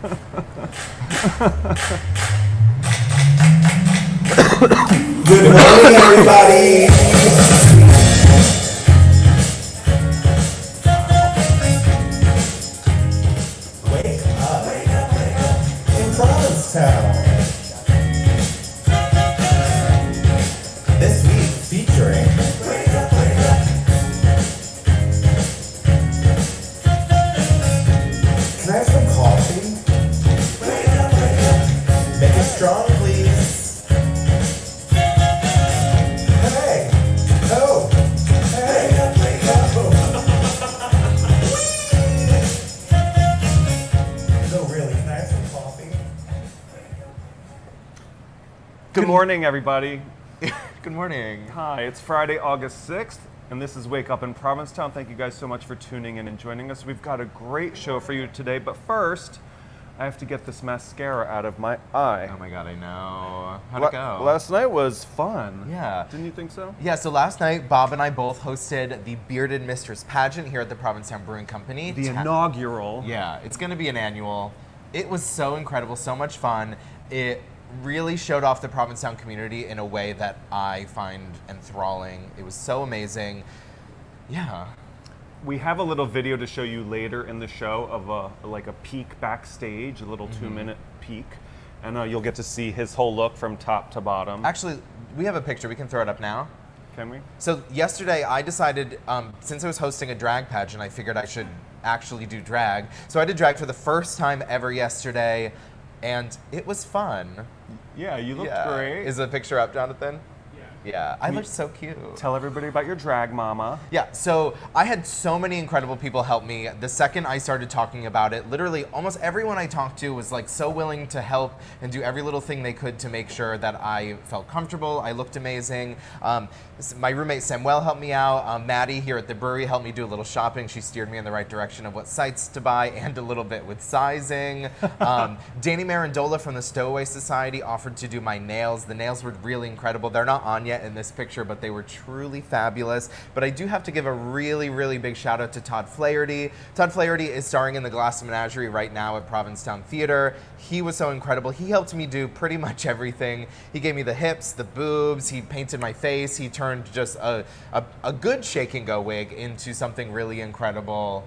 Good morning, everybody. Wake up, wake up, wake up in Provincetown. This week featuring Wake Up, Wake Up. Can I have some coffee? Wake up, wake up. Make it strong, please. Hey! Oh! Hey! Wake up, wake up! No, really, can I have some coffee? Good morning, everybody. Good morning. Hi, it's Friday, August 6th, and this is Wake Up in Provincetown. Thank you guys so much for tuning in and joining us. We've got a great show for you today, but first, I have to get this mascara out of my eye. Oh my god, I know. How'd it go? Last night was fun. Yeah. Didn't you think so? Yeah, so last night, Bob and I both hosted the Bearded Mistress pageant here at the Provincetown Brewing Company. The inaugural. Yeah, it's gonna be an annual. It was so incredible, so much fun. It really showed off the Provincetown community in a way that I find enthralling. It was so amazing. Yeah. We have a little video to show you later in the show of a peek backstage, a little 2-minute peek, and you'll get to see his whole look from top to bottom. Actually, we have a picture. We can throw it up now. Can we? So yesterday I decided, since I was hosting a drag pageant, I figured I should actually do drag. So I did drag for the first time ever yesterday, and it was fun. Yeah, you looked Yeah. great. Is the picture up, Jonathan? Yeah, I looked so cute. Tell everybody about your drag mama. Yeah, so I had so many incredible people help me. The second I started talking about it, literally almost everyone I talked to was like so willing to help and do every little thing they could to make sure that I felt comfortable, I looked amazing. My roommate Samuel helped me out. Maddie here at the brewery helped me do a little shopping. She steered me in the right direction of what sites to buy and a little bit with sizing. Danny Marandola from the Stowaway Society offered to do my nails. The nails were really incredible. They're not on yet in this picture, but they were truly fabulous. But I do have to give a really, really big shout out to Todd Flaherty. Todd Flaherty is starring in the Glass Menagerie right now at Provincetown Theater. He was so incredible. He helped me do pretty much everything. He gave me the hips, the boobs, he painted my face, he turned just a good shake and go wig into something really incredible.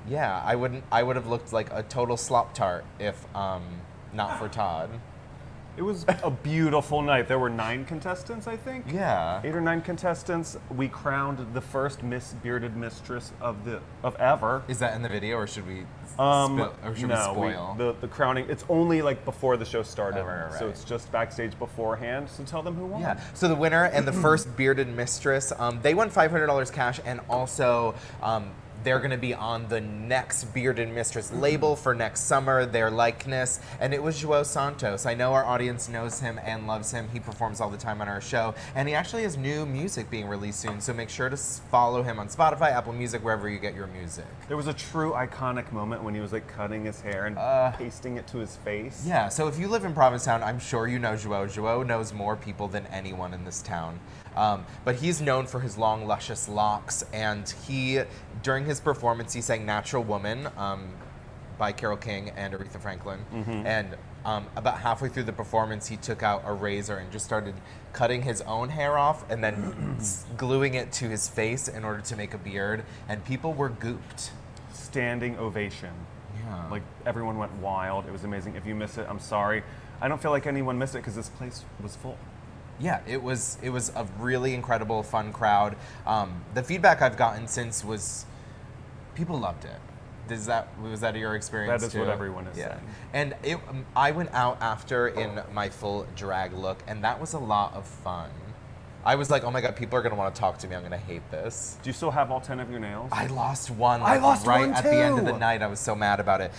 Yeah, I would have looked like a total slop tart if not for Todd. It was a beautiful night. There were 9 contestants, I think. Yeah. 8 or 9 contestants. We crowned the first Bearded Mistress of ever. Is that in the video, or should we we spoil? The crowning. It's only like before the show started, Oh, right. so it's just backstage beforehand. So tell them who won. Yeah. So the winner and the first Bearded Mistress, they won $500 cash, and also they're going to be on the next Bearded Mistress label for next summer, their likeness, and it was João Santos. I know our audience knows him and loves him. He performs all the time on our show, and he actually has new music being released soon, so make sure to follow him on Spotify, Apple Music, wherever you get your music. There was a true iconic moment when he was like cutting his hair and pasting it to his face. Yeah, so if you live in Provincetown, I'm sure you know João. João knows more people than anyone in this town. But he's known for his long, luscious locks, and during his performance, he sang Natural Woman by Carole King and Aretha Franklin. And about halfway through the performance, he took out a razor and just started cutting his own hair off and then gluing it to his face in order to make a beard, and people were gooped. Standing ovation. Yeah. Like, everyone went wild. It was amazing. If you miss it, I'm sorry. I don't feel like anyone missed it because this place was full. Yeah, it was a really incredible, fun crowd. The feedback I've gotten since was people loved it. Was that your experience That is too? what everyone is saying. And I went out after in my full drag look, and that was a lot of fun. I was like, oh my god, people are going to want to talk to me. I'm going to hate this. Do you still have all 10 of your nails? I lost one. I lost right one at the end of the too. night. I was so mad about it.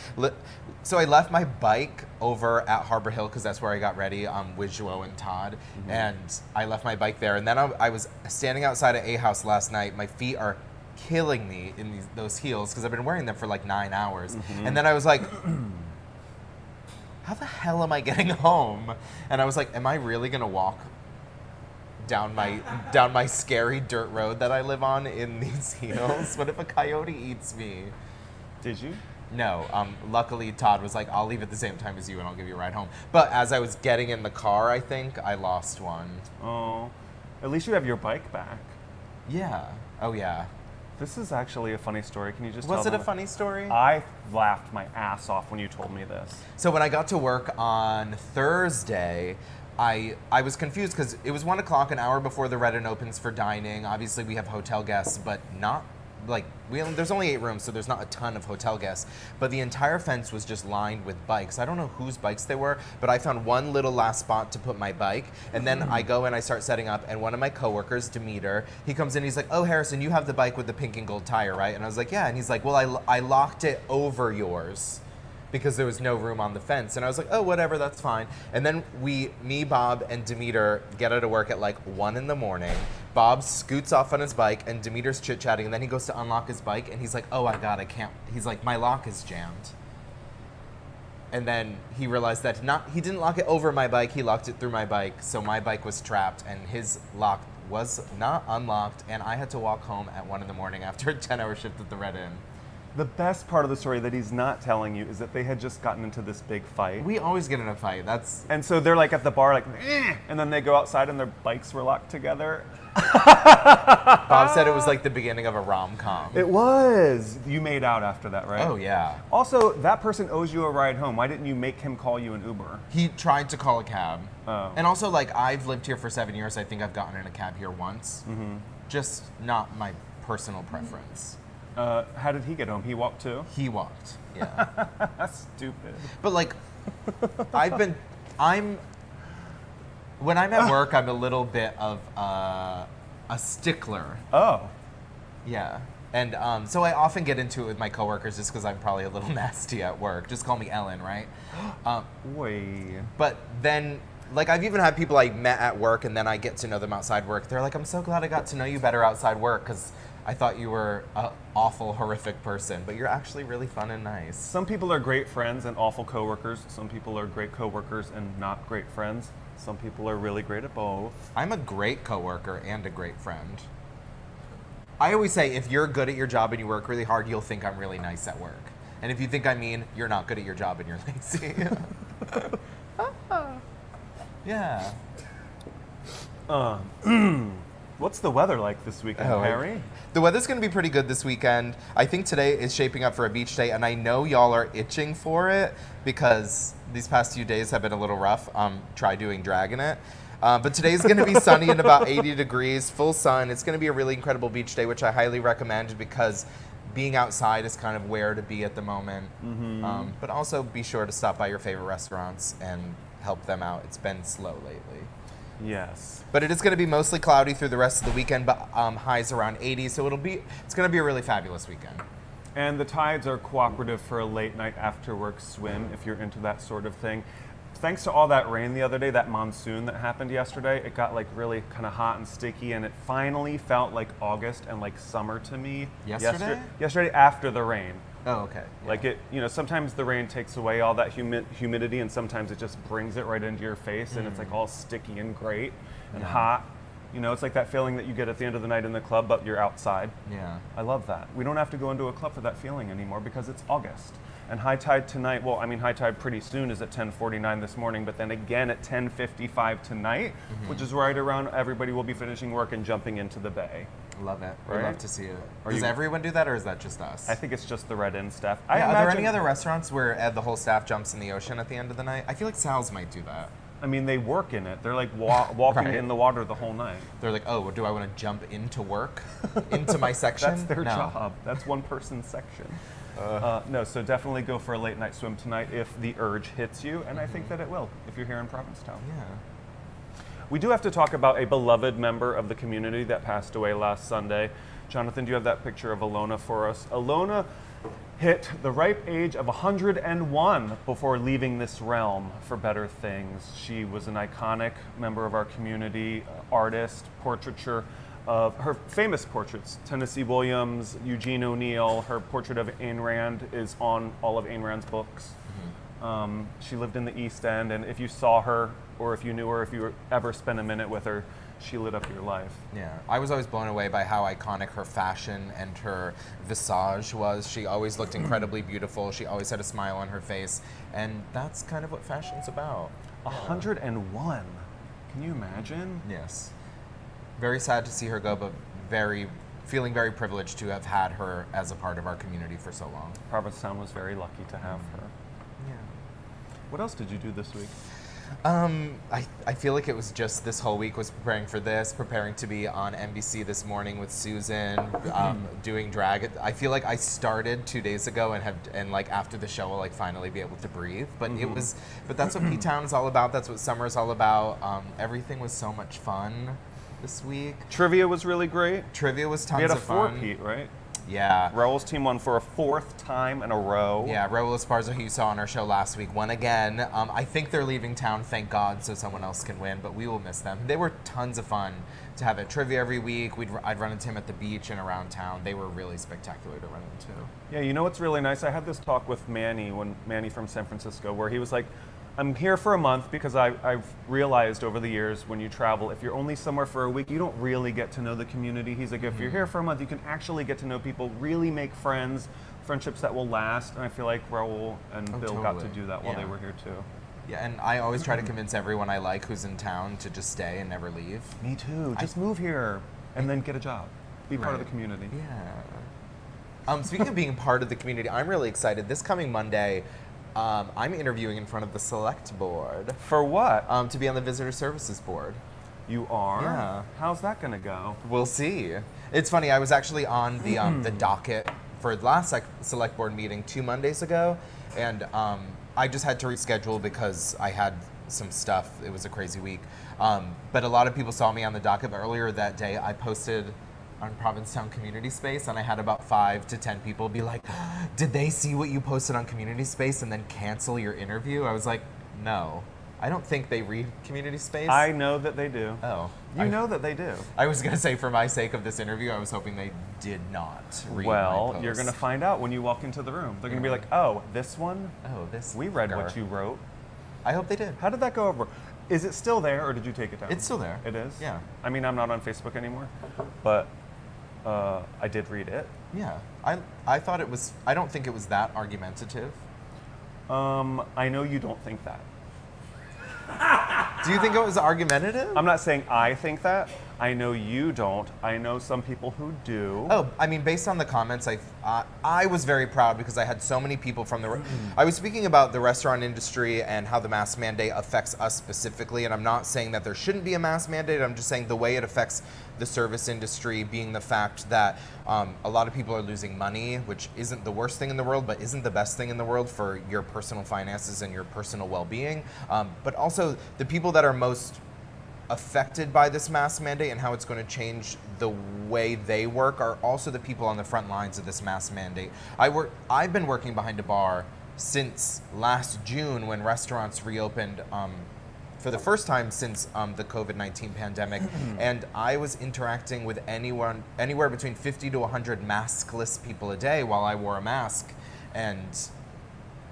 So I left my bike over at Harbor Hill because that's where I got ready with João and Todd. And I left my bike there. And then I was standing outside at A House last night. My feet are killing me in those heels because I've been wearing them for like 9 hours. And then I was like, how the hell am I getting home? And I was like, am I really going to walk down my scary dirt road that I live on in these heels? What if a coyote eats me? Did you? No, luckily Todd was like, I'll leave at the same time as you and I'll give you a ride home. But as I was getting in the car, I think, I lost one. Oh, at least you have your bike back. Yeah. Oh, yeah. This is actually a funny story. Can you just Was tell it them? a funny story? I laughed my ass off when you told me this. So when I got to work on Thursday, I was confused because it was 1 o'clock, an hour before the Red Inn opens for dining. Obviously, we have hotel guests, but not like there's only 8 rooms, so there's not a ton of hotel guests. But the entire fence was just lined with bikes. I don't know whose bikes they were, but I found one little last spot to put my bike, and then I go and I start setting up. And one of my coworkers, Demeter, he comes in. He's like, "Oh, Harrison, you have the bike with the pink and gold tire, right?" And I was like, "Yeah." And he's like, "Well, I locked it over yours because there was no room on the fence." And I was like, "Oh, whatever, that's fine." And then me, Bob, and Demeter get out of work at like 1 in the morning. Bob scoots off on his bike, and Demeter's chit-chatting, and then he goes to unlock his bike, and he's like, "Oh my God, I can't." He's like, "My lock is jammed." And then he realized that he didn't lock it over my bike, he locked it through my bike, so my bike was trapped, and his lock was not unlocked, and I had to walk home at 1 in the morning after a 10-hour shift at the Red Inn. The best part of the story that he's not telling you is that they had just gotten into this big fight. We always get in a fight. And so they're like at the bar, like, "Eh," and then they go outside and their bikes were locked together. Bob said it was like the beginning of a rom-com. It was. You made out after that, right? Oh, yeah. Also, that person owes you a ride home. Why didn't you make him call you an Uber? He tried to call a cab. Oh. And also, like, I've lived here for 7 years. I think I've gotten in a cab here once. Mm-hmm. Just not my personal preference. How did he get home? He walked too? He walked, yeah. That's stupid. But, like, when I'm at work, I'm a little bit of a stickler. Oh. Yeah. And so I often get into it with my coworkers just because I'm probably a little nasty at work. Just call me Ellen, right? Wait. But then, like, I've even had people I met at work and then I get to know them outside work. They're like, "I'm so glad I got to know you better outside work because I thought you were an awful, horrific person, but you're actually really fun and nice." Some people are great friends and awful coworkers. Some people are great coworkers and not great friends. Some people are really great at both. I'm a great coworker and a great friend. I always say, if you're good at your job and you work really hard, you'll think I'm really nice at work. And if you think I'm mean, you're not good at your job and you're lazy. Yeah. What's the weather like this weekend, Harry? The weather's going to be pretty good this weekend. I think today is shaping up for a beach day, and I know y'all are itching for it because these past few days have been a little rough. Try doing drag in it. But today's going to be sunny and about 80 degrees, full sun. It's going to be a really incredible beach day, which I highly recommend because being outside is kind of where to be at the moment. Mm-hmm. But also be sure to stop by your favorite restaurants and help them out. It's been slow lately. Yes. But it is going to be mostly cloudy through the rest of the weekend, but highs around 80, so it's going to be a really fabulous weekend. And the tides are cooperative for a late night after work swim if you're into that sort of thing. Thanks to all that rain the other day, that monsoon that happened yesterday, it got like really kind of hot and sticky, and it finally felt like August and like summer to me. Yesterday? Yesterday after the rain. Oh, okay. Yeah. Like it, sometimes the rain takes away all that humidity, and sometimes it just brings it right into your face, and it's like all sticky and great and hot. It's like that feeling that you get at the end of the night in the club, but you're outside. Yeah. I love that. We don't have to go into a club for that feeling anymore because it's August. And high tide tonight, high tide pretty soon is at 10:49 this morning, but then again at 10:55 tonight, which is right around everybody will be finishing work and jumping into the bay. Love it. Right? I'd love to see it. Does everyone do that, or is that just us? I think it's just the Red Inn staff. Are there any other restaurants where the whole staff jumps in the ocean at the end of the night? I feel like Sal's might do that. I mean, they work in it. They're like walking Right. in the water the whole night. They're like, "Oh, do I want to jump into work? Into my section?" That's their No. job. That's one person's section. No, so definitely go for a late night swim tonight if the urge hits you, and I think that it will if you're here in Provincetown. Yeah. We do have to talk about a beloved member of the community that passed away last Sunday. Jonathan, do you have that picture of Alona for us? Alona hit the ripe age of 101 before leaving this realm for better things. She was an iconic member of our community, artist, portraiture of her famous portraits, Tennessee Williams, Eugene O'Neill. Her portrait of Ayn Rand is on all of Ayn Rand's books. She lived in the East End, and if you saw her, or if you knew her, if you ever spent a minute with her, she lit up your life. Yeah, I was always blown away by how iconic her fashion and her visage was. She always looked incredibly beautiful. She always had a smile on her face, and that's kind of what fashion's about. 101. Can you imagine? Yes. Very sad to see her go, but feeling very privileged to have had her as a part of our community for so long. Provincetown was very lucky to have her. Yeah. What else did you do this week? I feel like it was just this whole week was preparing for this, preparing to be on NBC this morning with Susan, doing drag. I feel like I started 2 days ago and like after the show I'll like finally be able to breathe. But but that's what P-Town is all about. That's what summer is all about. Everything was so much fun this week. Trivia was really great. Trivia was tons We had a of fun. four-peat, right? Yeah. Raul's team won for a 4th time in a row. Yeah, Raul Esparza, who you saw on our show last week, won again. I think they're leaving town, thank God, so someone else can win, but we will miss them. They were tons of fun to have at trivia every week. I'd run into him at the beach and around town. They were really spectacular to run into. Yeah, you know what's really nice? I had this talk with Manny from San Francisco, where he was like, I'm here for a month because I've realized over the years when you travel, if you're only somewhere for a week, you don't really get to know the community. He's like, if you're here for a month, you can actually get to know people, really make friendships that will last. And I feel like Raul and Bill got to do that while they were here too. Yeah, and I always try to convince everyone I like who's in town to just stay and never leave. Me too. Just move here and then get a job. Be part of the community. Yeah. Speaking of being part of the community, I'm really excited. This coming Monday, I'm interviewing in front of the select board. For what? To be on the visitor services board. You are? Yeah. How's that going to go? We'll see. It's funny, I was actually on the docket for the last select board meeting 2 Mondays ago, and I just had to reschedule because I had some stuff. It was a crazy week. But a lot of people saw me on the docket, but earlier that day I posted on Provincetown Community Space, and I had about 5 to 10 people be like, did they see what you posted on Community Space and then cancel your interview? I was like, no. I don't think they read Community Space. I know that they do. Oh. You know that they do. I was going to say, for my sake of this interview, I was hoping they did not read my post. You're going to find out when you walk into the room. They're going to be like, oh, this one? Oh, this We read fucker. what you wrote. I hope they did. How did that go over? Is it still there, or did you take it down? It's still there. It is? Yeah. I mean, I'm not on Facebook anymore, but I did read it. Yeah. I thought it was, I don't think it was that argumentative. I know you don't think that. Do you think it was argumentative? I'm not saying I think that. I know you don't. I know some people who do. Oh, I mean, based on the comments, I was very proud because I had so many people from the... I was speaking about the restaurant industry and how the mask mandate affects us specifically, and I'm not saying that there shouldn't be a mask mandate. I'm just saying the way it affects the service industry, being the fact that a lot of people are losing money, which isn't the worst thing in the world, but isn't the best thing in the world for your personal finances and your personal well-being. But also the people that are most affected by this mask mandate and how it's going to change the way they work are also the people on the front lines of this mask mandate. I've been working behind a bar since last June when restaurants reopened for the first time since the COVID-19 pandemic, and I was interacting with anywhere between 50 to 100 maskless people a day while I wore a mask, and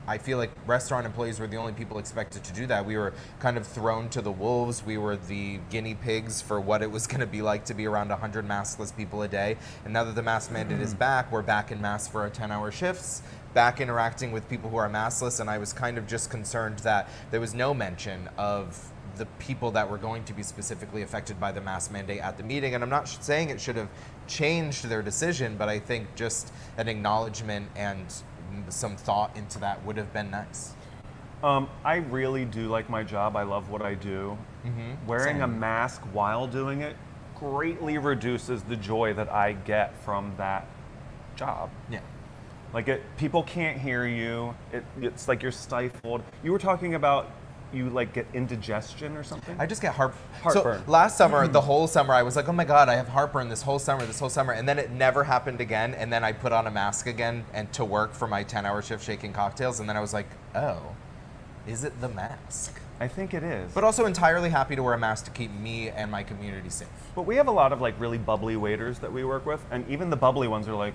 I feel like restaurant employees were the only people expected to do that. We were kind of thrown to the wolves. We were the guinea pigs for what it was going to be like to be around 100 maskless people a day. And now that the mask mandate is back, we're back in masks for our 10-hour shifts, back interacting with people who are maskless, and I was kind of just concerned that there was no mention of the people that were going to be specifically affected by the mask mandate at the meeting. And I'm not saying it should have changed their decision, but I think just an acknowledgement and some thought into that would have been nice. I really do like my job. I love what I do. Wearing a mask while doing it greatly reduces the joy that I get from that job. Yeah. Like people can't hear you. It's like you're stifled. You were talking about you like get indigestion or something? I just get heartburn. Heartburn. So last summer, the whole summer, I was like, oh my God, I have heartburn this whole summer, and then it never happened again, and then I put on a mask again and to work for my 10-hour shift shaking cocktails, and then I was like, oh, is it the mask? I think it is. But also entirely happy to wear a mask to keep me and my community safe. But we have a lot of like really bubbly waiters that we work with, and even the bubbly ones are like,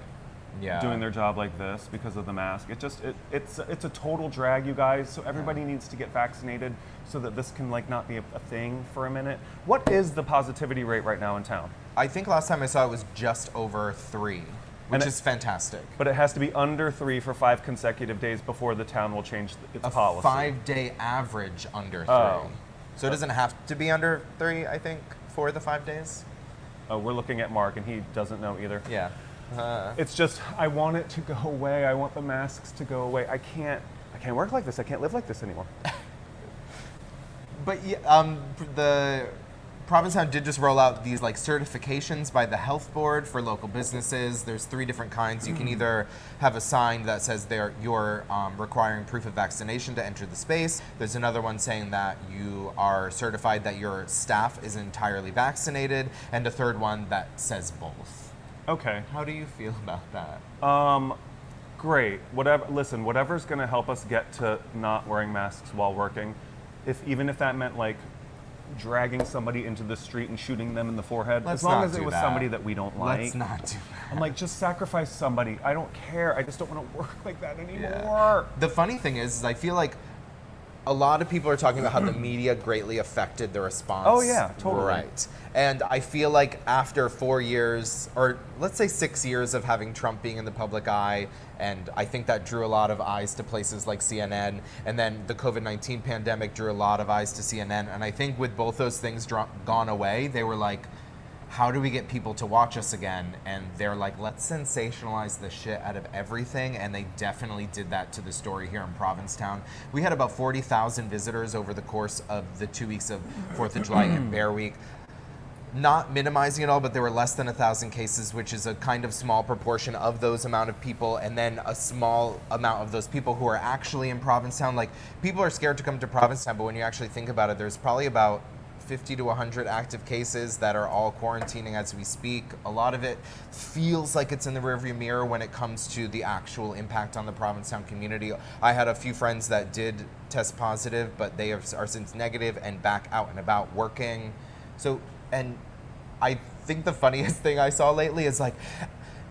Yeah. doing their job like this because of the mask. It's a total drag, you guys. So everybody needs to get vaccinated so that this can like not be a thing for a minute. What is the positivity rate right now in town? I think last time I saw it was just over 3, which is fantastic. But it has to be under 3 for 5 consecutive days before the town will change its A policy. 5-day average under 3. Oh. So it doesn't have to be under 3, I think, for the 5 days. Oh, we're looking at Mark and he doesn't know either. Yeah. It's just, I want it to go away. I want the masks to go away. I can't work like this. I can't live like this anymore. But the Provincetown did just roll out these like certifications by the health board for local businesses. There's 3 different kinds. You can either have a sign that says you're requiring proof of vaccination to enter the space. There's another one saying that you are certified that your staff is entirely vaccinated, and a third one that says both. Okay. How do you feel about that? Great. Whatever's going to help us get to not wearing masks while working, even if that meant like dragging somebody into the street and shooting them in the forehead, Let's as long not as it do was that. somebody that we don't like. Let's not do that. I'm like, just sacrifice somebody. I don't care. I just don't want to work like that anymore. Yeah. The funny thing is I feel like a lot of people are talking about how the media greatly affected the response. Oh, yeah, totally. Right. And I feel like after 4 years, or let's say 6 years of having Trump being in the public eye, and I think that drew a lot of eyes to places like CNN, and then the COVID-19 pandemic drew a lot of eyes to CNN, and I think with both those things gone away, they were like, how do we get people to watch us again? And they're like, let's sensationalize the shit out of everything. And they definitely did that to the story here in Provincetown. We had about 40,000 visitors over the course of the 2 weeks of 4th of July and Bear Week. Not minimizing it all, but there were less than 1,000 cases, which is a kind of small proportion of those amount of people. And then a small amount of those people who are actually in Provincetown. Like, people are scared to come to Provincetown, but when you actually think about it, there's probably about 50 to 100 active cases that are all quarantining as we speak. A lot of it feels like it's in the rearview mirror when it comes to the actual impact on the Provincetown community. I had a few friends that did test positive, but they are since negative and back out and about working. So, and I think the funniest thing I saw lately is like,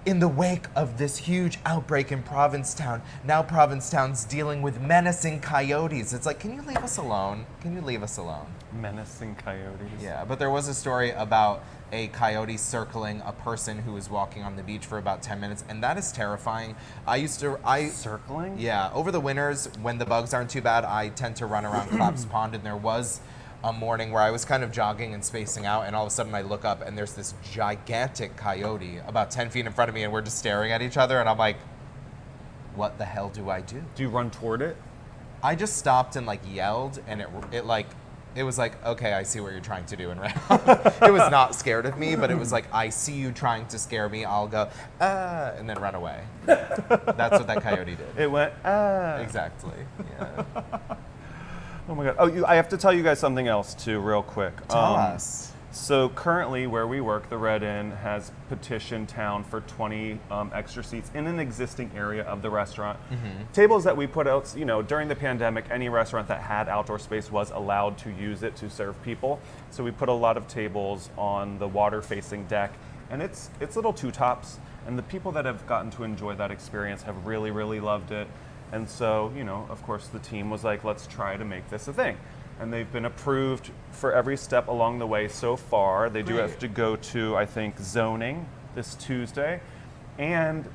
in the wake of this huge outbreak in Provincetown, now Provincetown's dealing with menacing coyotes. It's like, can you leave us alone? Can you leave us alone? Menacing coyotes. Yeah, but there was a story about a coyote circling a person who was walking on the beach for about 10 minutes, and that is terrifying. Circling? Yeah, over the winters, when the bugs aren't too bad, I tend to run around Claps Pond, and there was a morning where I was kind of jogging and spacing out, and all of a sudden I look up, and there's this gigantic coyote about 10 feet in front of me, and we're just staring at each other, and I'm like, what the hell do I do? Do you run toward it? I just stopped and like yelled, and it was like, okay, I see what you're trying to do, and ran. It was not scared of me, but it was like, I see you trying to scare me, I'll go, and then run away. That's what that coyote did. It went, Exactly, yeah. Oh my God. Oh, I have to tell you guys something else too, real quick. Tell us. So currently where we work, the Red Inn has petitioned town for 20 extra seats in an existing area of the restaurant. Tables that we put out, during the pandemic, any restaurant that had outdoor space was allowed to use it to serve people. So we put a lot of tables on the water-facing deck, and it's little two-tops, and the people that have gotten to enjoy that experience have really, really loved it. And so, of course, the team was like, let's try to make this a thing. And they've been approved for every step along the way so far. They do have to go to, I think, zoning this Tuesday. And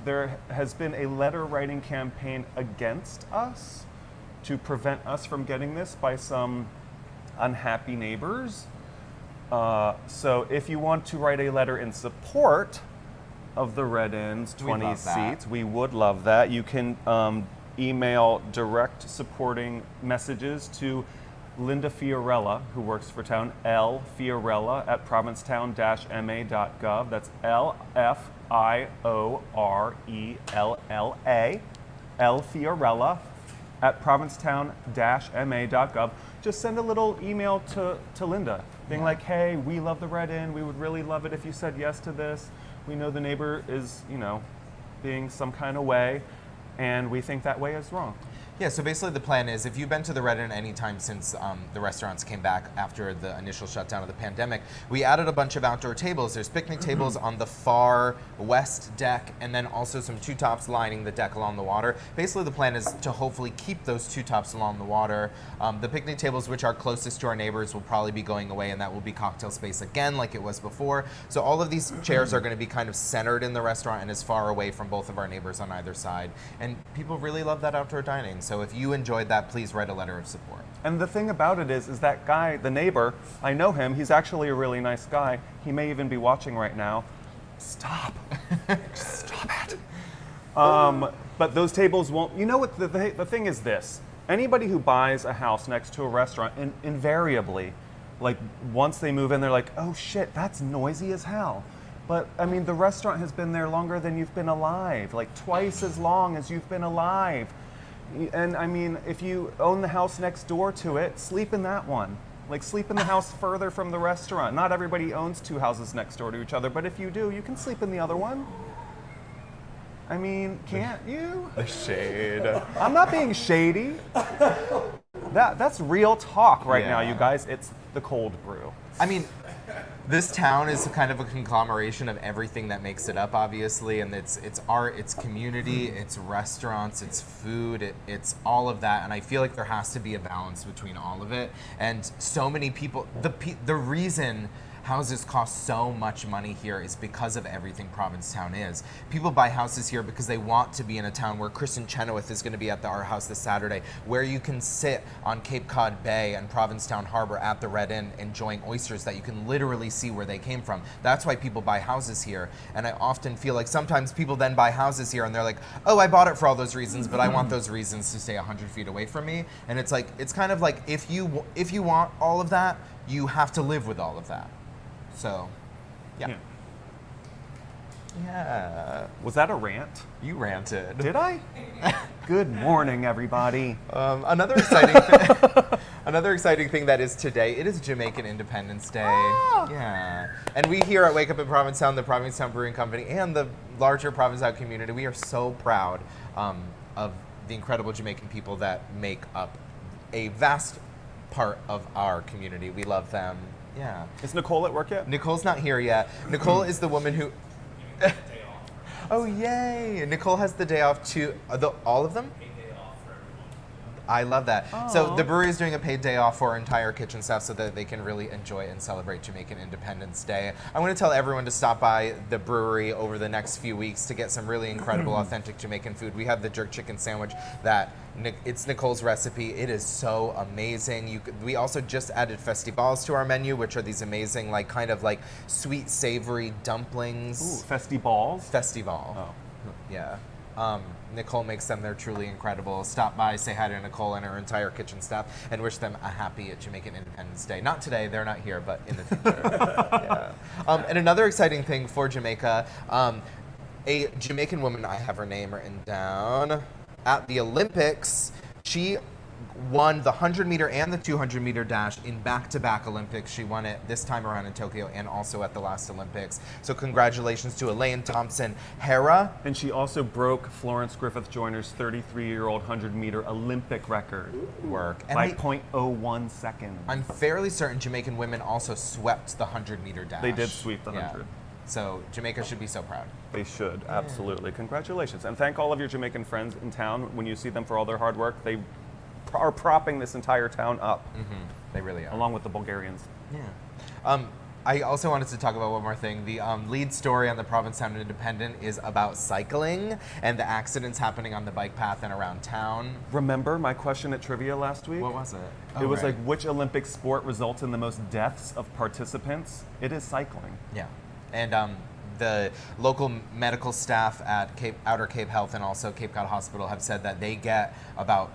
there has been a letter writing campaign against us to prevent us from getting this by some unhappy neighbors. So if you want to write a letter in support of the Red Inn's 20 seats, we would love that. You can email direct supporting messages to Linda Fiorella, who works for town, L Fiorella at provincetown-ma.gov. That's LFIORELLA, L Fiorella at provincetown-ma.gov. Just send a little email to Linda, being like, hey, we love the Red Inn. We would really love it if you said yes to this. We know the neighbor is, being some kind of way, and we think that way is wrong. Yeah, so basically the plan is if you've been to the Red Inn any time since the restaurants came back after the initial shutdown of the pandemic, we added a bunch of outdoor tables. There's picnic tables on the far west deck, and then also some two tops lining the deck along the water. Basically the plan is to hopefully keep those two tops along the water. The picnic tables, which are closest to our neighbors, will probably be going away, and that will be cocktail space again like it was before. So all of these chairs are going to be kind of centered in the restaurant and as far away from both of our neighbors on either side. And people really love that outdoor dining. So if you enjoyed that, please write a letter of support. And the thing about it is that guy, the neighbor, I know him. He's actually a really nice guy. He may even be watching right now. Stop. Stop it. But those tables won't. You know what? The thing is this. Anybody who buys a house next to a restaurant, invariably, like once they move in, they're like, oh shit, that's noisy as hell. But I mean, the restaurant has been there longer than you've been alive, like twice as long as you've been alive. And I mean, if you own the house next door to it, sleep in that one. Like sleep in the house further from the restaurant. Not everybody owns two houses next door to each other, but if you do, you can sleep in the other one. I mean, can't you? The shade. I'm not being shady. That's real talk right now, you guys. It's the cold brew. I mean, this town is kind of a conglomeration of everything that makes it up, obviously, and it's art, it's community, it's restaurants, it's food, it's all of that, and I feel like there has to be a balance between all of it. And so many people, the reason houses cost so much money here is because of everything Provincetown is. People buy houses here because they want to be in a town where Kristen Chenoweth is going to be at the Art House this Saturday, where you can sit on Cape Cod Bay and Provincetown Harbor at the Red Inn enjoying oysters that you can literally see where they came from. That's why people buy houses here. And I often feel like sometimes people then buy houses here and they're like, oh, I bought it for all those reasons, but I want those reasons to stay 100 feet away from me. And it's like, it's kind of like if you want all of that, you have to live with all of that. So, yeah. Was that a rant? You ranted. Did I? Good morning, everybody. Another exciting thing that is today, it is Jamaican Independence Day. Ah. Yeah. And we here at Wake Up in Provincetown, the Provincetown Brewing Company, and the larger Provincetown community, we are so proud of the incredible Jamaican people that make up a vast part of our community. We love them. Yeah. Is Nicole at work yet? Nicole's not here yet. Nicole is the woman who... Oh, yay! Nicole has the day off too. All of them? I love that. Aww. So the brewery is doing a paid day off for our entire kitchen staff so that they can really enjoy and celebrate Jamaican Independence Day. I want to tell everyone to stop by the brewery over the next few weeks to get some really incredible, authentic Jamaican food. We have the jerk chicken sandwich that it's Nicole's recipe. It is so amazing. We also just added festivals to our menu, which are these amazing, like kind of like sweet, savory dumplings. Ooh, festivals? Festival. Oh. Yeah. Nicole makes them. They're truly incredible. Stop by, say hi to Nicole and her entire kitchen staff, and wish them a happy Jamaican Independence Day. Not today, they're not here, but in the future. Yeah. And another exciting thing for Jamaica, a Jamaican woman, I have her name written down, at the Olympics, she won the 100-meter and the 200-meter dash in back-to-back Olympics. She won it this time around in Tokyo and also at the last Olympics. So congratulations to Elaine Thompson-Hera. And she also broke Florence Griffith Joyner's 33-year-old 100-meter Olympic record. Work. By 0.01 seconds. I'm fairly certain Jamaican women also swept the 100-meter dash. They did sweep the 100. Yeah. So Jamaica should be so proud. They should, absolutely. Congratulations. And thank all of your Jamaican friends in town. When you see them for all their hard work, they are propping this entire town up. Mm-hmm. They really are. Along with the Bulgarians. Yeah. I also wanted to talk about one more thing. The lead story on the Provincetown Independent is about cycling and the accidents happening on the bike path and around town. Remember my question at trivia last week? What was it? It was like, which Olympic sport results in the most deaths of participants? It is cycling. Yeah. And the local medical staff at Outer Cape Health and also Cape Cod Hospital have said that they get about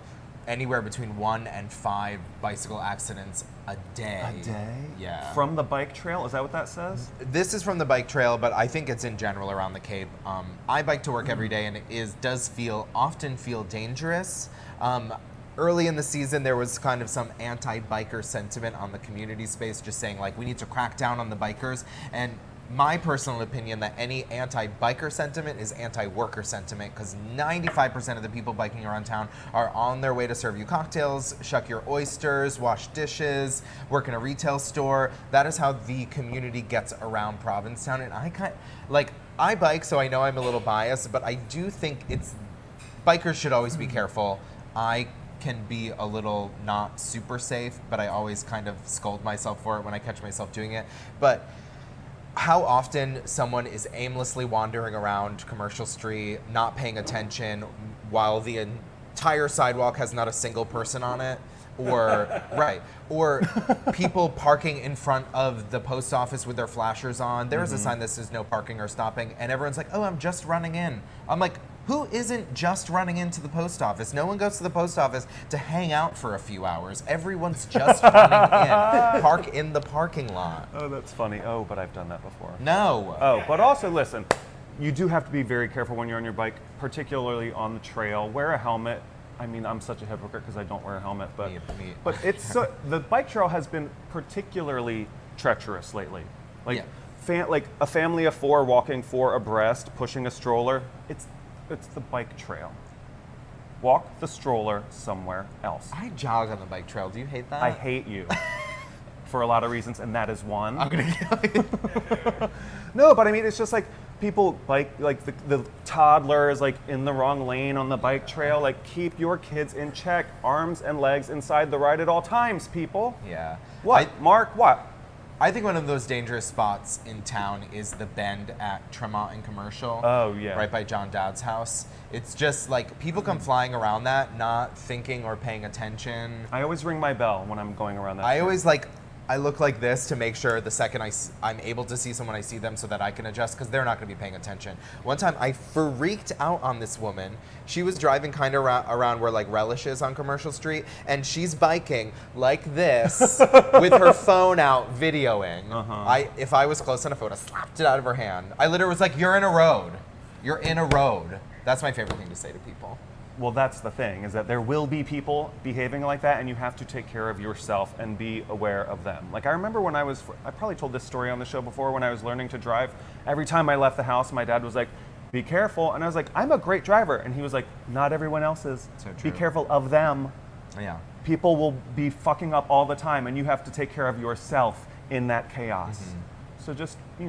anywhere between 1 and 5 bicycle accidents a day. A day? Yeah. From the bike trail? Is that what that says? This is from the bike trail, but I think it's in general around the Cape. I bike to work every day, and it does often feel dangerous. Early in the season, there was kind of some anti-biker sentiment on the community space, just saying like we need to crack down on the bikers. And my personal opinion that any anti-biker sentiment is anti-worker sentiment, because 95% of the people biking around town are on their way to serve you cocktails, shuck your oysters, wash dishes, work in a retail store. That is how the community gets around Provincetown. And I bike, so I know I'm a little biased, but I do think bikers should always be careful. I can be a little not super safe, but I always kind of scold myself for it when I catch myself doing it. But how often someone is aimlessly wandering around Commercial Street, not paying attention, while the entire sidewalk has not a single person on it, or people parking in front of the post office with their flashers on. There's a sign that says no parking or stopping, and everyone's like, oh, I'm just running in. I'm like, who isn't just running into the post office? No one goes to the post office to hang out for a few hours. Everyone's just running in. Park in the parking lot. Oh, that's funny. Oh, but I've done that before. No. Oh, but also listen, you do have to be very careful when you're on your bike, particularly on the trail. Wear a helmet. I mean, I'm such a hypocrite because I don't wear a helmet, but the bike trail has been particularly treacherous lately. Like a family of 4 walking 4 abreast, pushing a stroller. It's the bike trail. Walk the stroller somewhere else. I jog on the bike trail. Do you hate that? I hate you for a lot of reasons, and that is one. I'm gonna kill you. No, but I mean, it's just like people bike, like the toddlers, like in the wrong lane on the bike trail. Like, keep your kids in check, arms and legs inside the ride at all times, people. Yeah. What, Mark? What? I think one of those dangerous spots in town is the bend at Tremont and Commercial. Oh, yeah. Right by John Dowd's house. It's just like people come flying around that, not thinking or paying attention. I always ring my bell when I'm going around that. I look like this to make sure the second I'm able to see someone, I see them so that I can adjust, because they're not going to be paying attention. One time I freaked out on this woman. She was driving kind of around where like Relish is on Commercial Street, and she's biking like this with her phone out videoing. If I was close enough, I would have slapped it out of her hand. I literally was like, you're in a road. You're in a road. That's my favorite thing to say to people. Well, that's the thing, is that there will be people behaving like that, and you have to take care of yourself and be aware of them. Like, I remember when I probably told this story on the show before, when I was learning to drive, every time I left the house, my dad was like, be careful. And I was like, I'm a great driver. And he was like, not everyone else is. So true. Be careful of them. Yeah. People will be fucking up all the time, and you have to take care of yourself in that chaos. So just, be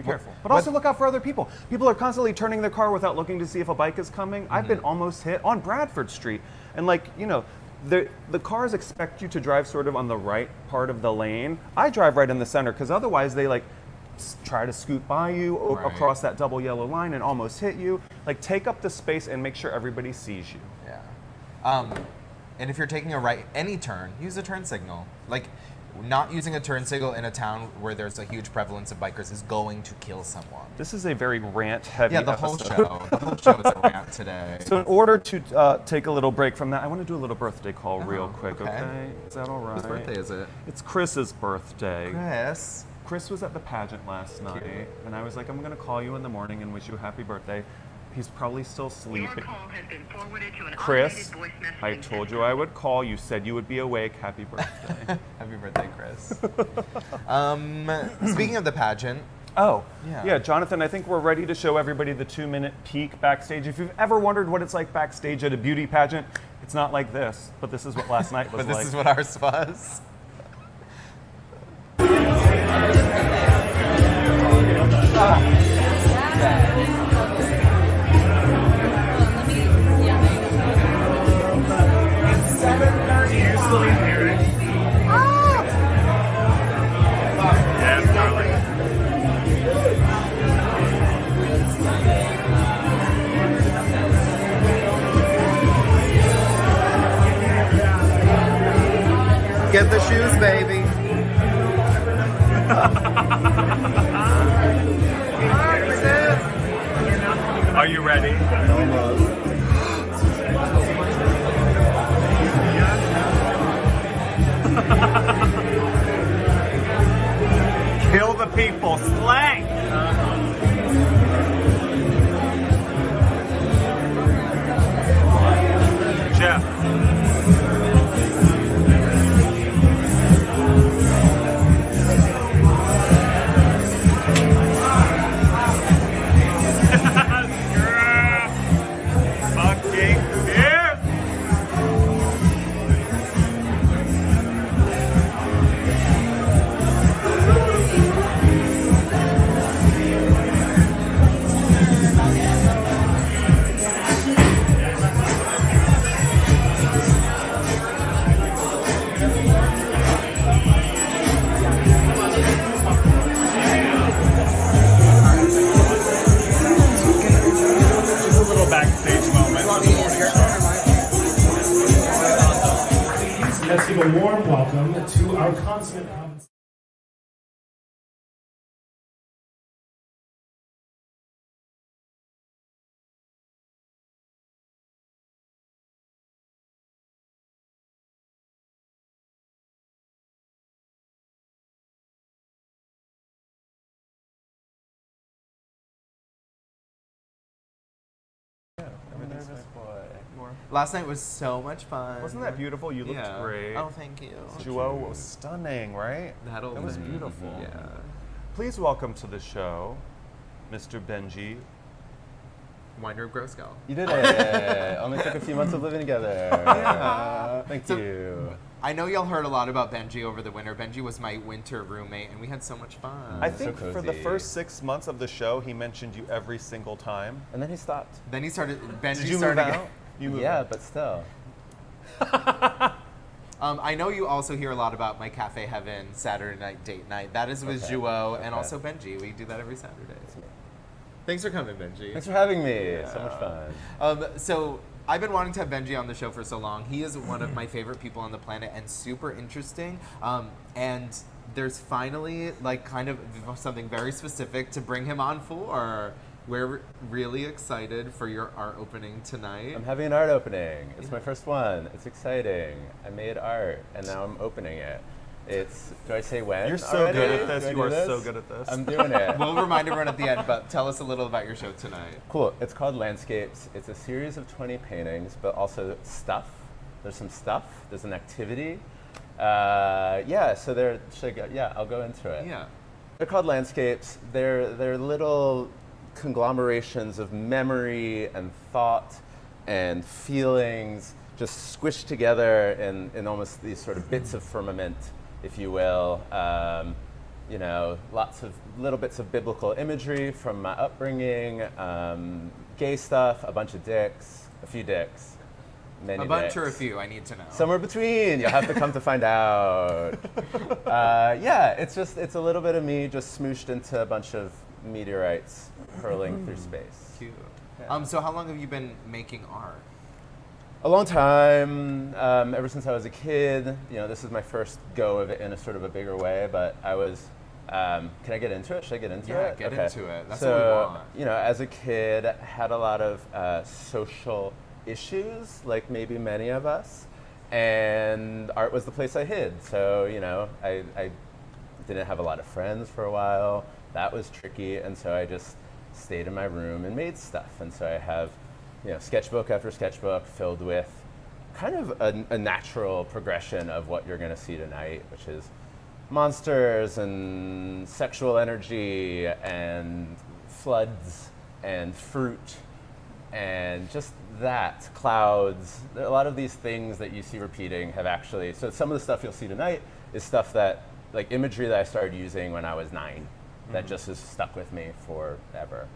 careful. But also look out for other people. People are constantly turning their car without looking to see if a bike is coming. I've been almost hit on Bradford Street. And the cars expect you to drive sort of on the right part of the lane. I drive right in the center, because otherwise they try to scoot by you across that double yellow line and almost hit you. Like, take up the space and make sure everybody sees you. Yeah. And if you're taking any turn, use a turn signal. Like, not using a turn signal in a town where there's a huge prevalence of bikers is going to kill someone. This is a very rant-heavy episode. The whole show is a rant today. So in order to take a little break from that, I want to do a little birthday call real quick, okay? Is that all right? Whose birthday is it? It's Chris's birthday. Chris was at the pageant last night, and I was like, I'm going to call you in the morning and wish you a happy birthday. He's probably still sleeping. Your call has been forwarded to an Chris, automated voice messaging I told you system. I would call. You said you would be awake. Happy birthday. Happy birthday, Chris. Speaking of the pageant. Oh, yeah, Jonathan, I think we're ready to show everybody the 2-minute peek backstage. If you've ever wondered what it's like backstage at a beauty pageant, it's not like this, but this is what last night was But this like. is what ours was. Get the shoes, baby. Are you ready? Kill the people, slay! Jeff. backstage moment for the morning show. Let's give a warm welcome to our consummate province. Last night was so much fun. Wasn't that beautiful? You looked great. Oh, thank you. Duo was stunning, right? That was beautiful. Yeah. Please welcome to the show, Mr. Benji. Weinryb Grohsgal. You did it. Only took a few months of living together. Yeah. Thank So- you. I know y'all heard a lot about Benji over the winter. Benji was my winter roommate, and we had so much fun. I So think for the cozy. first 6 months of the show, he mentioned you every single time. And then he stopped. Then he started. Benji Did you started. move out? You moved Yeah, out. but still. I know you also hear a lot about my Cafe Heaven Saturday night date night. That is with Okay. Juo and Okay. also Benji. We do that every Saturday. Thanks for coming, Benji. Thanks for having me. So much fun. So I've been wanting to have Benji on the show for so long. He is one of my favorite people on the planet and super interesting. And there's finally like kind of something very specific to bring him on for. We're really excited for your art opening tonight. I'm having an art opening. It's my first one. It's exciting. I made art, and now I'm opening it. It's, do I say when? You're so already? good at this. Do I You do are this? so good at this. I'm doing it. We'll remind everyone at the end, but tell us a little about your show tonight. Cool. It's called Landscapes. It's a series of 20 paintings, but also stuff. There's some stuff. There's an activity. Yeah, so they're, I'll go into it. Yeah. They're called landscapes. They're little conglomerations of memory and thought and feelings just squished together in almost these sort of bits of firmament, if you will. You know, lots of little bits of biblical imagery from my upbringing, gay stuff, a bunch of dicks, a few dicks, many A bunch dicks. or a few, I need to know. Somewhere between. You'll have to come to find out. Yeah, it's a little bit of me just smooshed into a bunch of meteorites hurling through space. Cute. Yeah. So how long have you been making art? A long time, ever since I was a kid. You know, this is my first go of it in a sort of a bigger way, but I was, can I get into it? Should I get into it? Yeah, get into it. That's so, what we want. You know, as a kid, had a lot of social issues, like maybe many of us, and art was the place I hid. So, you know, I didn't have a lot of friends for a while. That was tricky, and so I just stayed in my room and made stuff. And so I have, you know, sketchbook after sketchbook filled with kind of a natural progression of what you're going to see tonight, which is monsters and sexual energy and floods and fruit and just that, clouds. A lot of these things that you see repeating have actually, so some of the stuff you'll see tonight is stuff that, like imagery that I started using when I was 9, that just has stuck with me forever.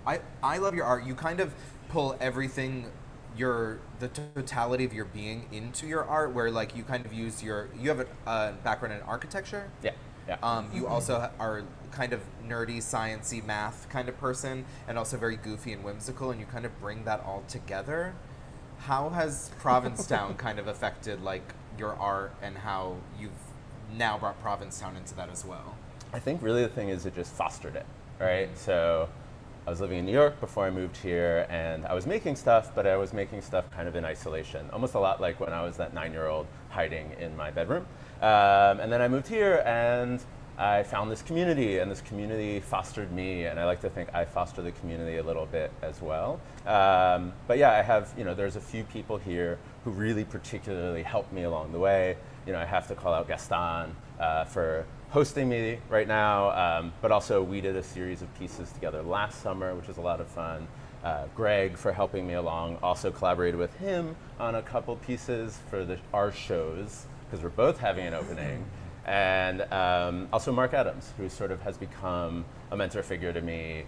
I love your art. You kind of pull everything, the totality of your being into your art, where like you kind of use you have a background in architecture. Yeah, yeah. You also are kind of nerdy, sciencey, math kind of person, and also very goofy and whimsical, and you kind of bring that all together. How has Provincetown kind of affected like your art, and how you've now brought Provincetown into that as well? I think really the thing is it just fostered it, right? So I was living in New York before I moved here, and I was making stuff, but I was making stuff kind of in isolation, almost a lot like when I was that 9-year-old hiding in my bedroom. And then I moved here, and I found this community, and this community fostered me, and I like to think I foster the community a little bit as well. But yeah, I have, you know, there's a few people here who really particularly helped me along the way. You know, I have to call out Gaston for hosting me right now, but also we did a series of pieces together last summer, which was a lot of fun. Greg for helping me along, also collaborated with him on a couple pieces for our shows, because we're both having an opening. And also Mark Adams, who sort of has become a mentor figure to me,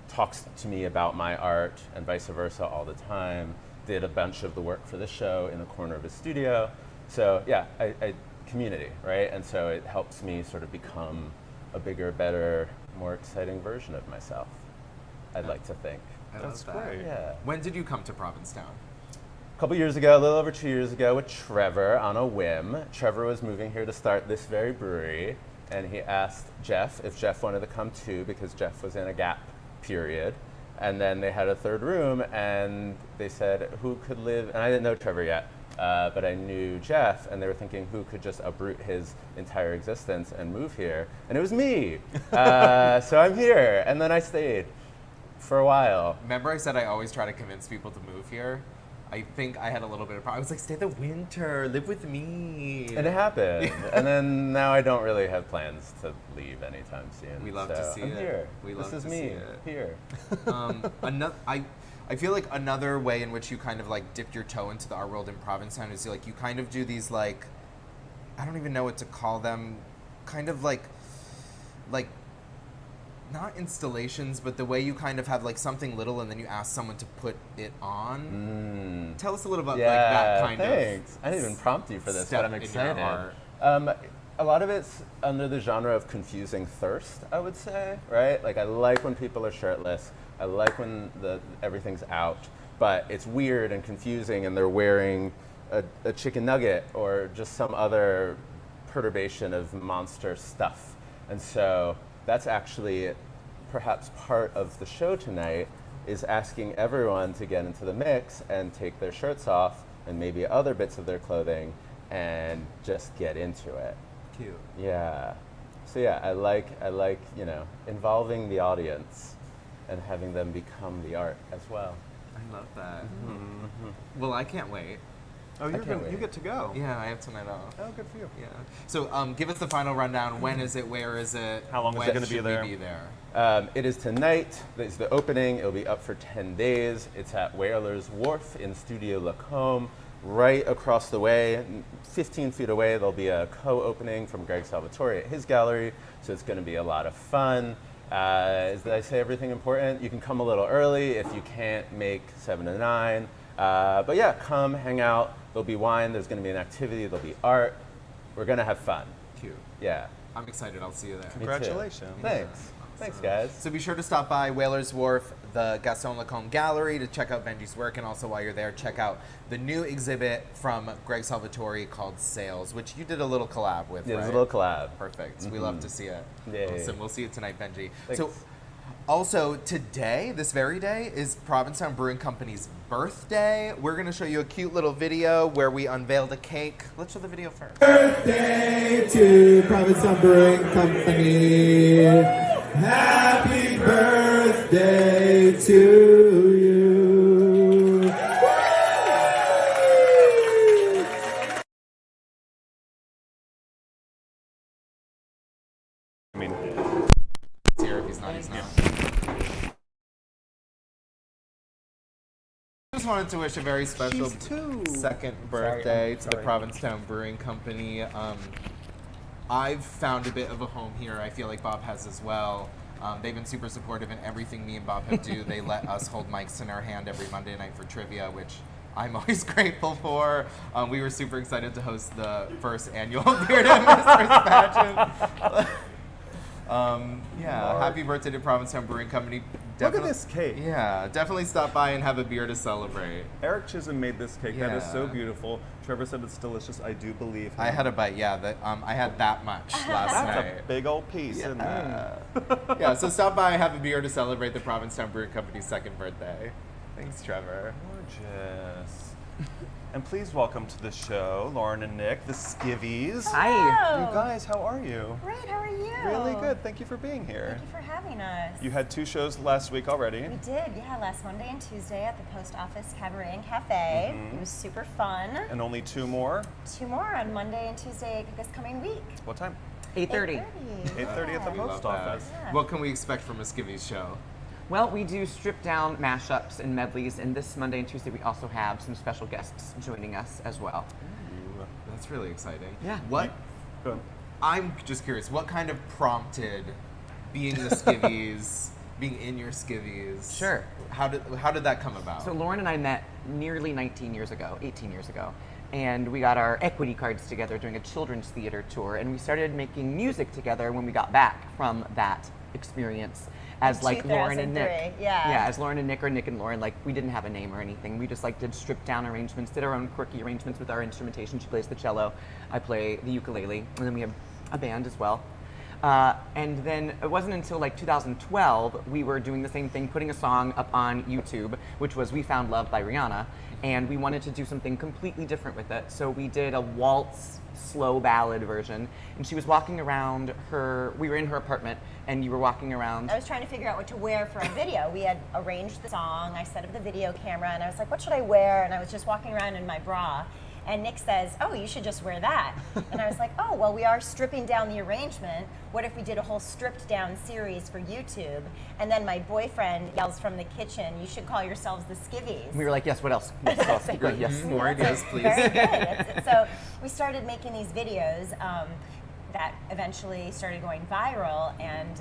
talks to me about my art and vice versa all the time, did a bunch of the work for this show in the corner of his studio. So yeah, I community, right? And so it helps me sort of become a bigger, better, more exciting version of myself, I'd like to think. I That's love that. great. Yeah. When did you come to Provincetown? A couple years ago, a little over 2 years ago, with Trevor on a whim. Trevor was moving here to start this very brewery, and he asked Jeff if Jeff wanted to come too, because Jeff was in a gap period. And then they had a third room, and they said who could live, and I didn't know Trevor yet, but I knew Jeff, and they were thinking who could just uproot his entire existence and move here, and it was me. So I'm here, and then I stayed for a while. Remember I said I always try to convince people to move here? I think I had a little bit of problem. I was like, stay the winter, live with me. And it happened, and then now I don't really have plans to leave anytime soon. We love to so see I'm it. here. We this love is to me see it. here. I feel like another way in which you kind of like dipped your toe into the art world in Provincetown is like you kind of do these like, I don't even know what to call them, kind of like not installations, but the way you kind of have like something little and then you ask someone to put it on. Tell us a little about like that kind thanks. of. I didn't even prompt you for this, step but I'm in your excited. art. A lot of it's under the genre of confusing thirst, I would say, right? Like I like when people are shirtless. I like when everything's out, but it's weird and confusing and they're wearing a chicken nugget or just some other perturbation of monster stuff. And so that's actually perhaps part of the show tonight is asking everyone to get into the mix and take their shirts off and maybe other bits of their clothing and just get into it. Cute. Yeah. So yeah, I like involving the audience and having them become the art as well. I love that. Well, I can't wait. Oh, can't you wait. get to go. Yeah, I have tonight off. Oh, good for you. Yeah. So, give us the final rundown. When is it? Where is it? How long is it when gonna be should we there? Be there? It is tonight. It's the opening. It'll be up for 10 days. It's at Whalers Wharf in Studio Lacombe. Right across the way, 15 feet away, there'll be a co-opening from Greg Salvatore at his gallery. So it's going to be a lot of fun. Did I say everything important? You can come a little early if you can't make 7 to 9. But yeah, come, hang out. There'll be wine. There's going to be an activity. There'll be art. We're going to have fun. Cute. Yeah. I'm excited. I'll see you there. Me too. Congratulations. Thanks. Thanks, guys. So be sure to stop by Whalers Wharf, the Gaston Lacombe Gallery to check out Benji's work, and also while you're there, check out the new exhibit from Greg Salvatore called Sales, which you did a little collab with, Yeah, right? there's a little collab. Perfect. We love to see it. Yay. Awesome. We'll see you tonight, Benji. Thanks. So, also today, this very day, is Provincetown Brewing Company's birthday. We're going to show you a cute little video where we unveiled a cake. Let's show the video first. Birthday to Provincetown Brewing Company. Happy birthday to you. I mean, Here, if he's not, he's not. I just wanted to wish a very special second birthday to the Provincetown Brewing Company. I've found a bit of a home here. I feel like Bob has as well. They've been super supportive in everything me and Bob have do. They let us hold mics in our hand every Monday night for trivia, which I'm always grateful for. We were super excited to host the first annual Beard and Mistress pageant. Yeah, happy birthday to Provincetown Brewing Company. look at this cake. Yeah, definitely stop by and have a beer to celebrate. Eric Chisholm made this cake. That is so Yeah. beautiful. Trevor said it's delicious. I do believe him. I had a bite, yeah. I had that much last That's night. a big old piece. isn't it? Yeah, so stop by and have a beer to celebrate the Provincetown Brewing Company's second birthday. Thanks, Trevor. Gorgeous. And please welcome to the show, Lauren and Nick, the Skivvies. Hi. You guys, how are you? Great, how are you? Really good. Thank you for being here. Thank you for having us. You had 2 shows last week already. We did, yeah, last Monday and Tuesday at the Post Office Cabaret and Cafe. It was super fun. And only 2 more. 2 more on Monday and Tuesday this coming week. What time? 8:30. 8:30 at the We post love that. office. Yeah. What can we expect from a Skivvies show? Well, we do stripped down mashups and medleys, and this Monday and Tuesday we also have some special guests joining us as well. That's really exciting. Yeah. What? Go on. I'm just curious, what kind of prompted being the Skivvies, being in your Skivvies? Sure. How did that come about? So Lauren and I met nearly 18 years ago, and we got our equity cards together doing a children's theater tour, and we started making music together when we got back from that experience. as like Lauren and Nick. 2003, yeah. Yeah, as Lauren and Nick or Nick and Lauren. Like we didn't have a name or anything. We just like did stripped down arrangements, did our own quirky arrangements with our instrumentation. She plays the cello, I play the ukulele, and then we have a band as well. And then it wasn't until like 2012 we were doing the same thing, putting a song up on YouTube, which was "We Found Love" by Rihanna, and we wanted to do something completely different with it. So we did a waltz, slow ballad version, and she was walking around we were in her apartment, and you were walking around. I was trying to figure out what to wear for a video. We had arranged the song, I set up the video camera, and I was like, what should I wear? And I was just walking around in my bra. And Nick says, oh, you should just wear that. And I was like, oh, well, we are stripping down the arrangement. What if we did a whole stripped down series for YouTube? And then my boyfriend yells from the kitchen, you should call yourselves the Skivvies. We were like, yes, what else? Yes. More ideas, please. Very good. So we started making these videos that eventually started going viral. And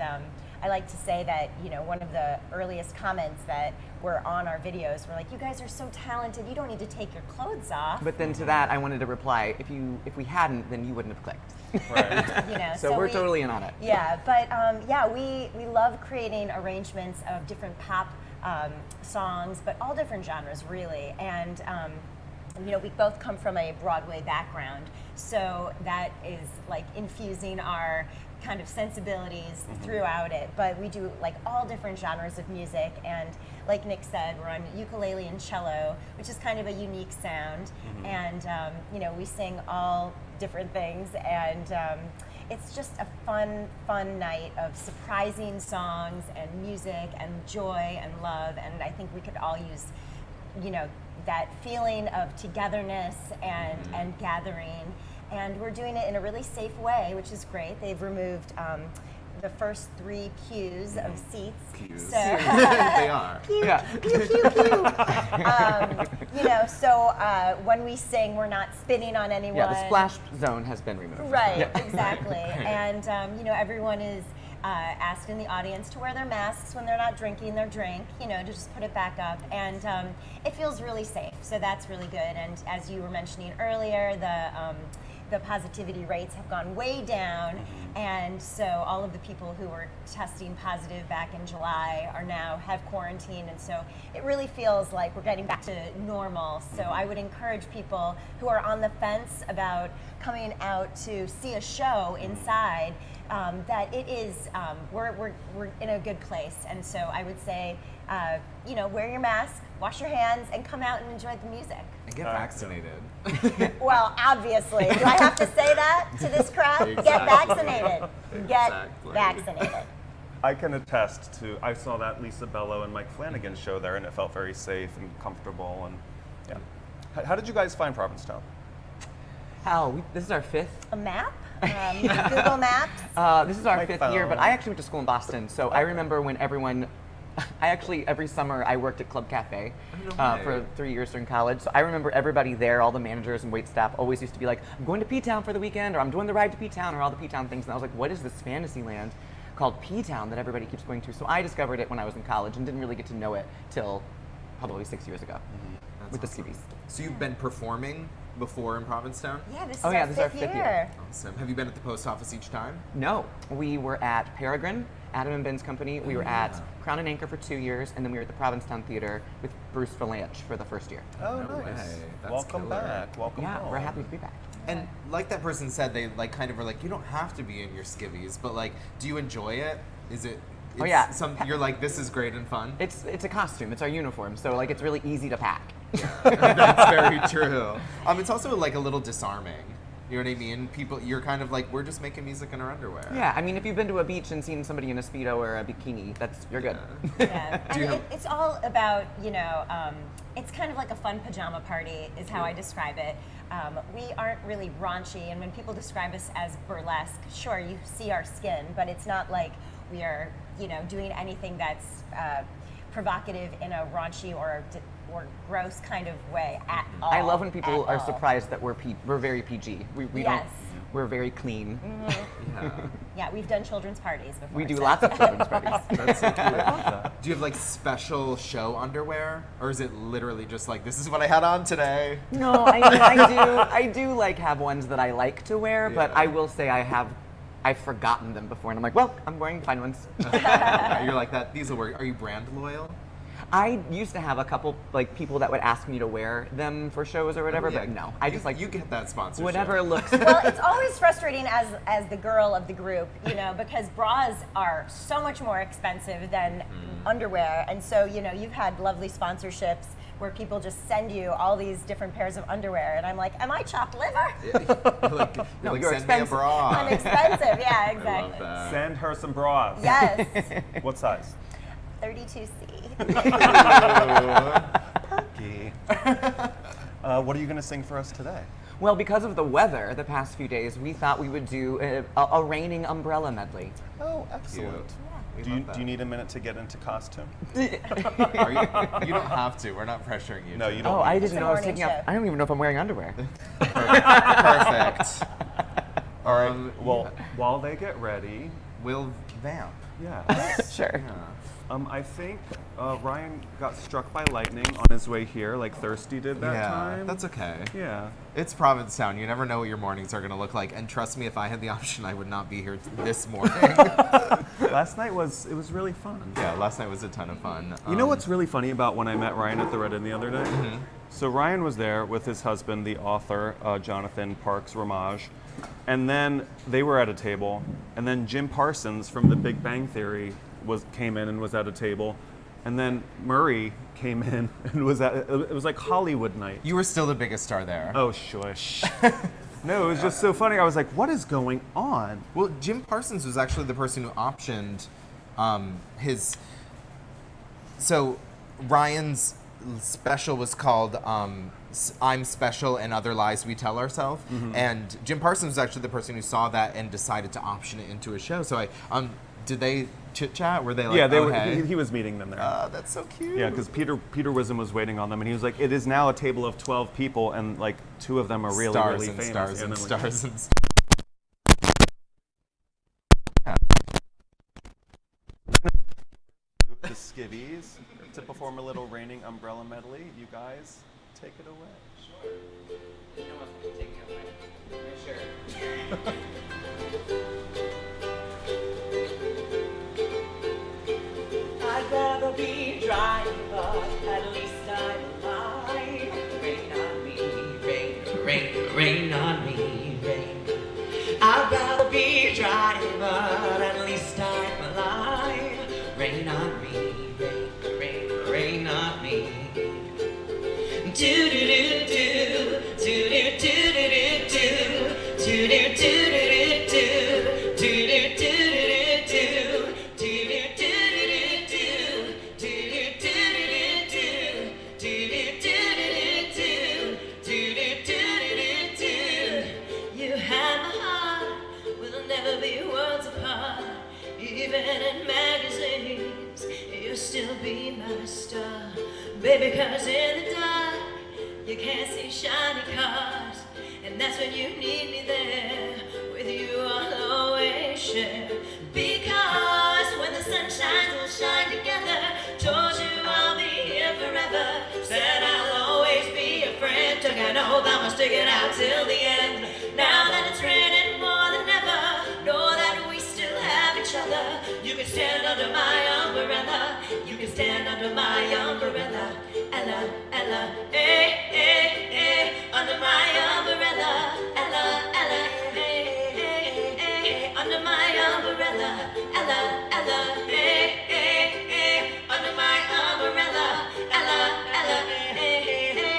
I like to say that, you know, one of the earliest comments that were on our videos were like, you guys are so talented, you don't need to take your clothes off. But then to that, I wanted to reply, if we hadn't, then you wouldn't have clicked. Right. You know, So we're totally in on it. Yeah, but we love creating arrangements of different pop songs, but all different genres really. And you know, we both come from a Broadway background, so that is like infusing our kind of sensibilities throughout it. But we do like all different genres of music, and like Nick said, we're on ukulele and cello, which is kind of a unique sound. And you know, we sing all different things, and it's just a fun night of surprising songs and music and joy and love. And I think we could all use, you know, that feeling of togetherness and gathering. And we're doing it in a really safe way, which is great. They've removed the first 3 pews of seats. Pews. So They are. Yeah. you know, so when we sing, we're not spitting on anyone. Yeah, the splash zone has been removed. Right, Yeah. exactly. And you know, everyone is asked in the audience to wear their masks when they're not drinking their drink, you know, to just put it back up. And it feels really safe, so that's really good. And as you were mentioning earlier, the positivity rates have gone way down, and so all of the people who were testing positive back in July are now have quarantined, and so it really feels like we're getting back to normal. So I would encourage people who are on the fence about coming out to see a show inside, that it is we're in a good place. And so I would say, you know, wear your mask, wash your hands, and come out and enjoy the music. And get vaccinated. Well, obviously. Do I have to say that to this crowd? Get Exactly. vaccinated. Get Exactly. vaccinated. I can attest to, I saw that Lisa Bello and Mike Flanagan show there, and it felt very safe and comfortable. And yeah. How did you guys find Provincetown? This is our 5th. A map? Google Maps? This is our My 5th year, but phone. I actually went to school in Boston, so I remember when everyone. Every summer I worked at Club Cafe for 3 years during college. So I remember everybody there, all the managers and wait staff always used to be like, I'm going to P-Town for the weekend, or I'm doing the ride to P-Town, or all the P-Town things. And I was like, what is this fantasy land called P-Town that everybody keeps going to? So I discovered it when I was in college and didn't really get to know it till probably 6 years ago with the Skivvies. So you've been performing before in Provincetown? Yeah, this is Oh, yeah, our this is our 5th fifth year. year. Awesome. Have you been at the post office each time? No, we were at Peregrine, Adam and Ben's company. We were at Crown and Anchor for 2 years, and then we were at the Provincetown Theater with Bruce Valanche for the first year. Oh, No nice. way. That's Welcome killer. back. Welcome Yeah, home. we're happy to be back. And like that person said, they like kind of were like, you don't have to be in your skivvies, but like, do you enjoy it? Is it? Oh, yeah. You're like, this is great and fun. It's a costume. It's our uniform, so like it's really easy to pack. That's very true. It's also like a little disarming. You know what I mean? People, you're kind of like, we're just making music in our underwear. Yeah, I mean, if you've been to a beach and seen somebody in a Speedo or a bikini, you're good. Yeah, Do you and have- it's all about, you know, it's kind of like a fun pajama party is how I describe it. We aren't really raunchy, and when people describe us as burlesque, sure, you see our skin, but it's not like we are, you know, doing anything that's provocative in a raunchy or gross kind of way at all. I love when people at are all. surprised that we're very PG. We don't. Yes. We're very clean. Yeah. Yeah, we've done children's parties before. We do so- lots of children's parties. That's so cool. Do you have like special show underwear, or is it literally just like, this is what I had on today? No, I do like have ones that I like to wear, but Yeah. I will say I have I've forgotten them before, and I'm like, well, I'm going to find ones. You're like that. These will work. Are you brand loyal? I used to have a couple like people that would ask me to wear them for shows or whatever, Yeah. but no, I just like you get that sponsorship. whatever looks. Well, it's always frustrating as the girl of the group, you know, because bras are so much more expensive than underwear, and so you've had lovely sponsorships where people just send you all these different pairs of underwear, and I'm like, am I chopped liver? No, like, you're send me a expensive. bra. I'm expensive, yeah, I exactly. love that. Send her some bras. Yes, What size? 32C. Perky. What are you going to sing for us today? Well, because of the weather the past few days, we thought we would do a raining umbrella medley. Oh, excellent. We Do love that. you need a minute to get into costume? Are you don't have to. We're not pressuring you. No, to. you don't. Oh, I It's didn't a know I was morning taking off. show. I don't even know if I'm wearing underwear. Perfect. All right. Well, while they get ready, We'll vamp. yeah. Sure. I think Ryan got struck by lightning on his way here, like Thirsty did that Yeah, time. that's okay. Yeah. It's Provincetown. You never know what your mornings are going to look like. And trust me, if I had the option, I would not be here this morning. Last night was really fun. Yeah, last night was a ton of fun. You know what's really funny about when I met Ryan at the Red Inn the other day? Mm-hmm. So Ryan was there with his husband, the author, Jonathan Parks Ramage, and then they were at a table, and then Jim Parsons from The Big Bang Theory came in and was at a table, and then Murray came in and was at. It was like Hollywood night. You were still the biggest star there. Oh shush. No, it was just so funny. I was like, what is going on? Well, Jim Parsons was actually the person who optioned his. So, Ryan's special was called "I'm Special and Other Lies We Tell Ourselves," and Jim Parsons was actually the person who saw that and decided to option it into a show. So, did they chit chat? Were they like, Yeah, they oh, were. hey? He was meeting them there. That's so cute. Yeah, because Peter Wisdom was waiting on them, and he was like, "It is now a table of 12 people, and like 2 of them are really, stars really and famous." stars Yeah, and I'm like, stars and stars. The Skivvies to perform a little raining umbrella medley. You guys take it away. I'd rather be dry, but at least I'm alive. Rain on me, rain on me, rain. I'd rather be dry, but at least I'm alive. Rain on me, rain on me. Do do do do, do do do do do, do do do do do, do do do do do. You have my heart, we'll never be worlds apart. Even in magazines, you'll still be my star. Baby, 'cause in the dark, you can't see shiny cars. And that's when you need me there. With you I'll always share. Because when the sun shines, we'll shine together. Told you I'll be here forever. Said I'll always be a friend. Took an oath, I'ma stick it out till the end. Now that it's raining more than ever, know that we still have each other. You can stand under my umbrella. You can stand under my umbrella. Ella, Ella, eh, eh, eh. Under my umbrella. Ella, Ella, eh, eh, eh. Under my umbrella. Ella, Ella, eh, eh, eh. Under my umbrella. Ella, Ella, eh,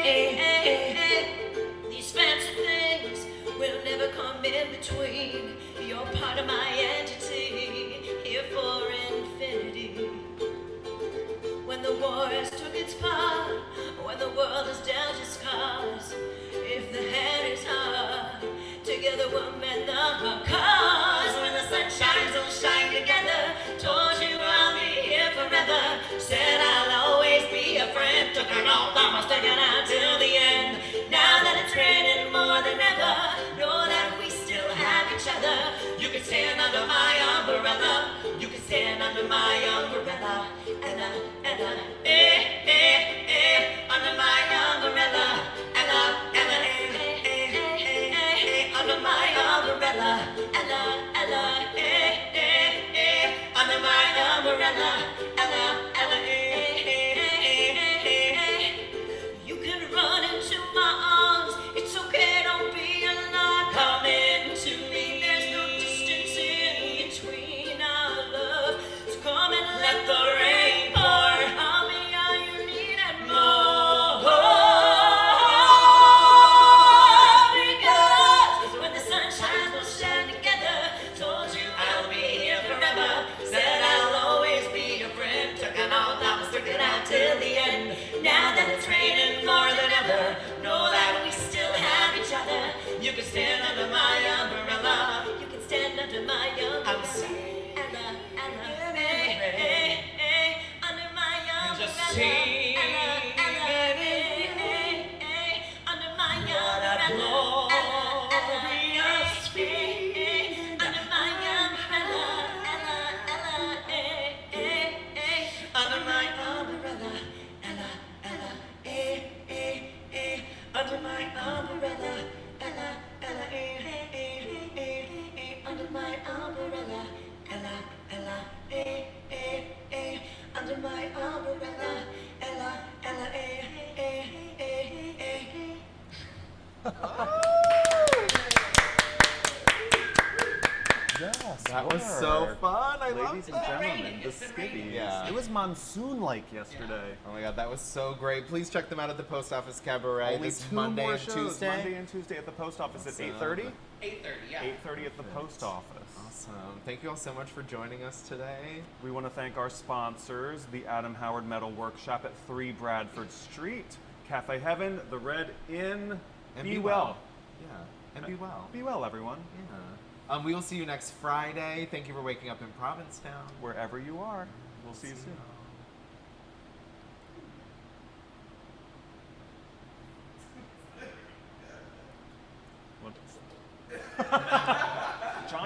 eh, eh, eh. These fancy things will never come in between. You're part of my entity, here for infinity. When the war has took its part, when the world has dealt its cards, if the hand is hard, together we'll mend the cause. When the sun shines, we'll shine together. Told you I'll be here forever. Said I'll always be a friend. Took an oath, I'ma stick it out till the end. Now that it's raining more than ever, know that we still have each other. You can stand under my umbrella. You can stand under my umbrella. Ella, Ella, eh, eh, eh. Under my umbrella. Ella, Ella, eh, eh, eh, eh, eh. Under my umbrella. Ella, Ella. That was so fun. I love Ladies and that. gentlemen, the Skivvies. Yeah. It was monsoon-like yesterday. Oh my god, that was so great. Please check them out at the Post Office Cabaret Only this two Monday more and shows, Tuesday. Monday and Tuesday at the post office at 8:30. 8:30, yeah. 8:30 at the post office. Awesome. Thank you all so much for joining us today. We want to thank our sponsors, the Adam Howard Metal Workshop at 3 Bradford Street, Cafe Heaven, the Red Inn. And Be well. Yeah, and be well. Be well, everyone. Yeah. We will see you next Friday. Thank you for waking up in Provincetown. Wherever you are. We'll see you soon. What?